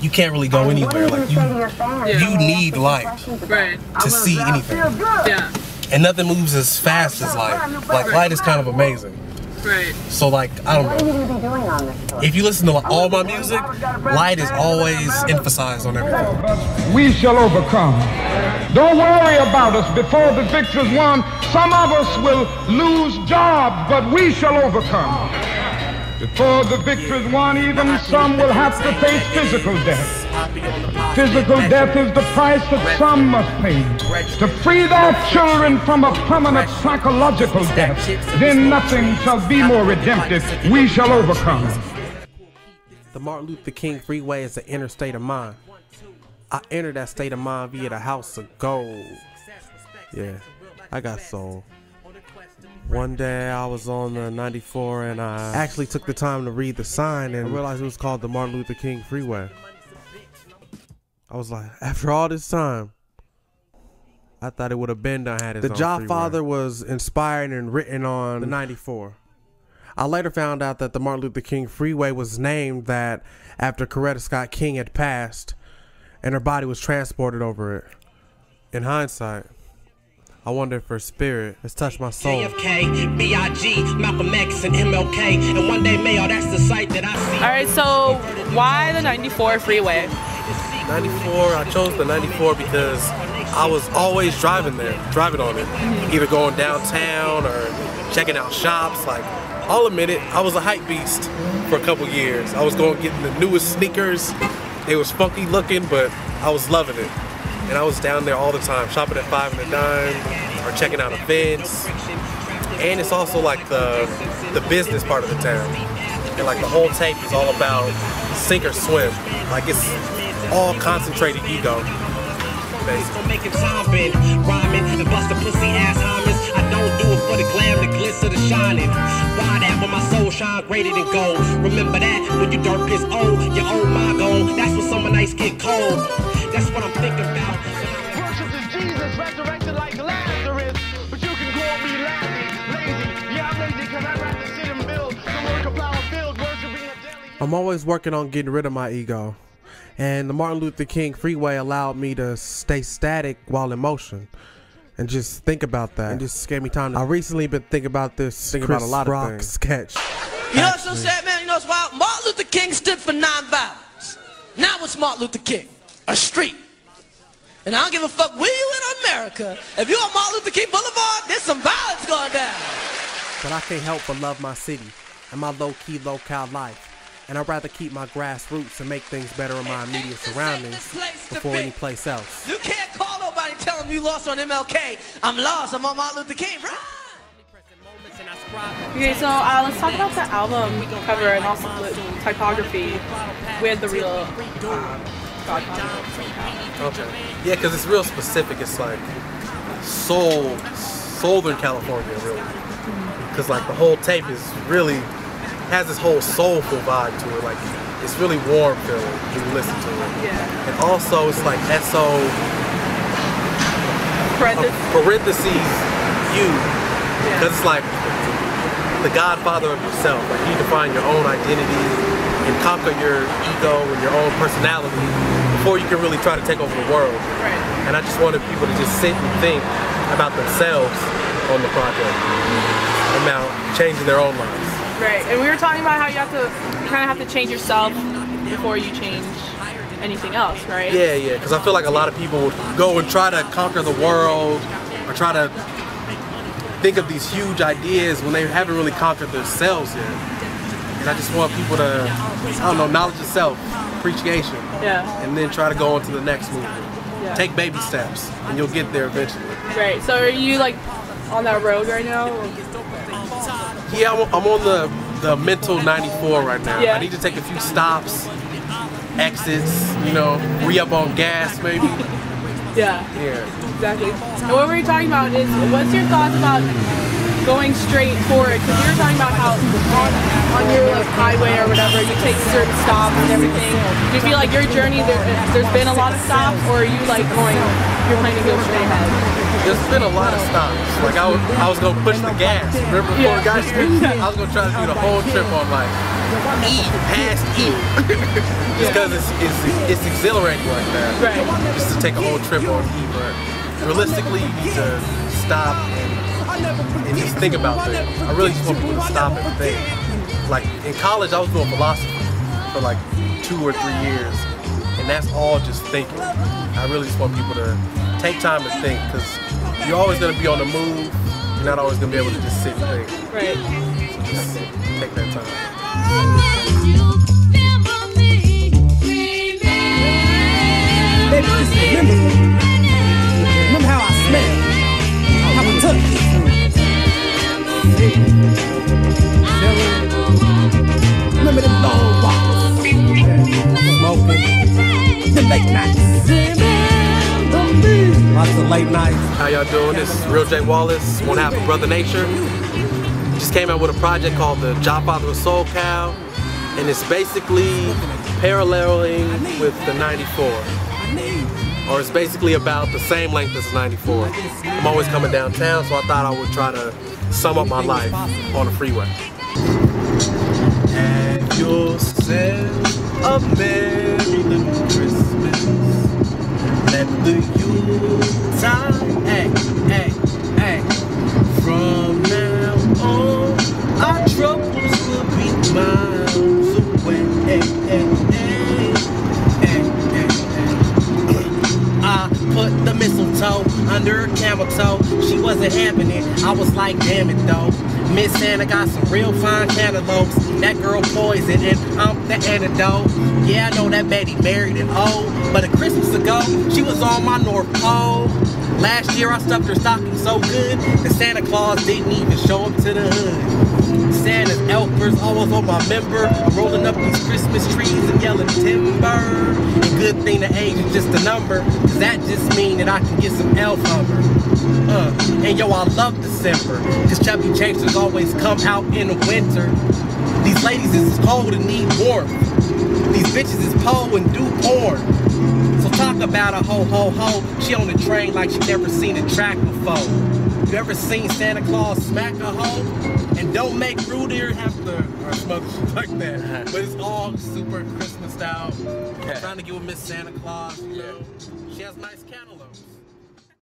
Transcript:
you can't really go anywhere. Like you need light to see anything. Yeah. And nothing moves as fast as light. Like light is kind of amazing. Right. So like, I don't know. If you listen to all my music, light is always emphasized on everything. We shall overcome. Don't worry about us before the victory's won. Some of us will lose jobs, but we shall overcome. Before the victory's won, even some will have to face physical death. Physical death is the price that some must pay. To free their children from a permanent psychological death, then nothing shall be more redemptive. We shall overcome. The Martin Luther King Freeway is the inner state of mind. I entered that state of mind via the house of gold. Yeah, I got soul. One day I was on the 94 and I actually took the time to read the sign and realized it was called the Martin Luther King Freeway. I was like, after all this time, I thought it would have been done had his own freeway. The hFather was inspired and written on the 94. I later found out that the Martin Luther King Freeway was named that after Coretta Scott King had passed and her body was transported over it. In hindsight, I wonder if her spirit has touched my soul. JFK, B.I.G., Malcolm X, and MLK, and one day Mayo, that's the sight that I see. Alright, so why the 94 freeway? 94, I chose the 94 because I was always driving on it. Either going downtown or checking out shops. Like, I'll admit it, I was a hype beast for a couple years. I was going getting the newest sneakers. They was funky looking, but I was loving it. And I was down there all the time, shopping at 5 and a dime, or checking out events. And it's also like the business part of the town. And like the whole tape is all about sink or swim. Like it's all concentrated ego. Making time bend, rhyming, and bust a pussy ass homage. I don't do it for the glam, the glitz, or the shining. Why that when my soul shine greater than gold? Remember that when you dirt is old, your old mind gone. That's when summer nights get cold. That's what I'm thinking about. Worship is Jesus, resurrected like Lazarus. But you can call me lazy. Yeah, I'm lazy because I'd rather sit and build than work a plow field, worshiping a daily. I'm always working on getting rid of my ego. And the Martin Luther King Freeway allowed me to stay static while in motion and just think about that. And just gave me time to. I recently been thinking about this, about a lot of things. Sketch. You know what's so sad, man? You know what's wild? Martin Luther King stood for nonviolence. Now what's Martin Luther King? A street. And I don't give a fuck where you in America. If you're on Martin Luther King Boulevard, there's some violence going down. But I can't help but love my city and my low-key, low-cal life. And I'd rather keep my grassroots and make things better in my immediate surroundings before any place else. You can't call nobody and tell them you lost on MLK. I'm lost. I'm on Martin Luther King. Okay, so let's talk about the album cover and also the typography with the real Okay. Yeah, because it's real specific. It's like Southern California, really. Because like the whole tape is really has this whole soulful vibe to it. Like it's really warm feeling when you listen to it. Yeah. And also it's like SO parentheses you, because it's like the godfather of yourself. Like you define your own identity and conquer your ego and your own personality before you can really try to take over the world. Right. And I just wanted people to just sit and think about themselves on the project, about changing their own lives. Right, and we were talking about how you kind of have to change yourself before you change anything else, right? Yeah, because I feel like a lot of people would go and try to conquer the world or try to think of these huge ideas when they haven't really conquered themselves yet. And I just want people to, I don't know, knowledge of self, appreciation, and then try to go on to the next movement. Yeah. Take baby steps, and you'll get there eventually. Right, so are you like on that road right now? Yeah, I'm on the mental 94 right now. Yeah. I need to take a few stops, exits, you know, re-up on gas maybe. Yeah, exactly. And what we were talking about is, what's your thoughts about going straight for it? Because you were talking about how on your like highway or whatever, you take certain stops and everything. Do you feel like your journey, there's been a lot of stops, or are you like you're planning to go straight ahead? There's been a lot of stops. Like I was gonna push the gas. Remember before Guy Street? I was gonna try to do the whole trip on like eat past eat. Just because it's exhilarating like that. Right. Just to take a whole trip on E, but realistically you need to stop and just think about things. I really just want people to stop and think. Like in college I was doing philosophy for like 2 or 3 years, and that's all just thinking. I really just want people to take time to think, because you're always going to be on the move. You're not always going to be able to just sit and think. Right. So just take that time. Baby, just remember me. Remember how I smell, how I touch. Remember them long walks, smoking, the late nights. Lots of late nights. How y'all doing? This is Real J Wallace, one half of Brother Nature. Just came out with a project called the hFather of Soul Cow, and it's basically paralleling with the 94. Or it's basically about the same length as the 94. I'm always coming downtown, so I thought I would try to sum up my life on the freeway. Have yourself a merry little Christmas. Let the Yuletide, hey, from now on, our troubles will be miles away. I put the mistletoe under her camel toe. She wasn't having it, I was like, damn it though. Miss Santa got some real fine cantaloupes. That girl poison and I'm the antidote. Yeah, I know that Betty married and old, but a Christmas ago, she was on my North Pole. Last year I stuffed her stocking so good that Santa Claus didn't even show up to the hood. Santa's helpers always on my member. I'm rolling up these Christmas trees and yelling timber. And good thing the age is just a number, cause that just mean that I can get some elf humber. And yo, I love December, cause chubby chasers always come out in the winter. These ladies is cold and need warmth. These bitches is po and do porn. So talk about a ho ho ho. She on the train like she never seen a track before. You ever seen Santa Claus smack a hoe? And don't make rude ear have to or some other shit like that. But it's all super Christmas style. Trying to get with Miss Santa Claus, you know. She has nice cantaloupes.